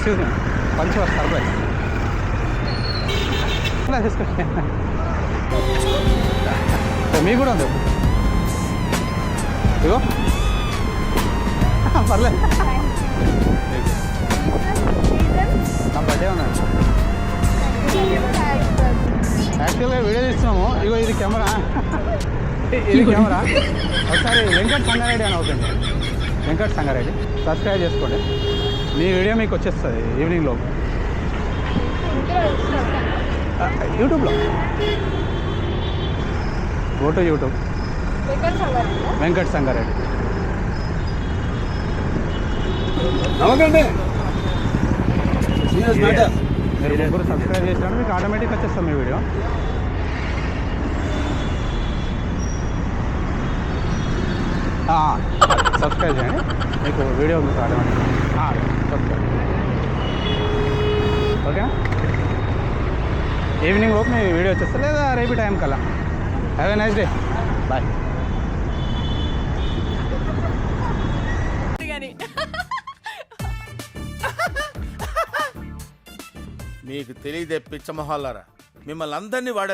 Excuse me, పంచి surprise తీసుకోండి. మీకు కూడా ఉంది, ఇగో పర్లేదు. నా బర్త్డే ఉన్నాను, యాక్చువల్గా వీడియో తీస్తున్నాము. ఇగో ఇది కెమెరా, ఇది కెమెరా. ఒకసారి వెంకట్ సంగారెడ్డి అని అవుతుంది, వెంకట్ సంగారెడ్డి సబ్స్క్రైబ్ చేసుకోండి. మీ వీడియో మీకు వచ్చేస్తుంది ఈవినింగ్లో యూట్యూబ్లో. Go to YouTube Venkat Sangareddy. మీరు ముగ్గురు సబ్స్క్రైబ్ చేసినప్పుడు మీకు ఆటోమేటిక్ వచ్చేస్తాం మీ వీడియో. సబ్స్క్రైబ్ చేయండి, మీకు వీడియో మీకు ఆటోమేటిక్ సబ్స్క్రైబ్. ఓకేనా? ఈవినింగ్ లోపు మీ వీడియో వచ్చేస్తా, లేదా రేపు టైం కల్లా. Have a nice day, bye. మీకు తెలియదే పిచ్చమొహాలారా, మిమ్మల్ని అందరినీ వాడే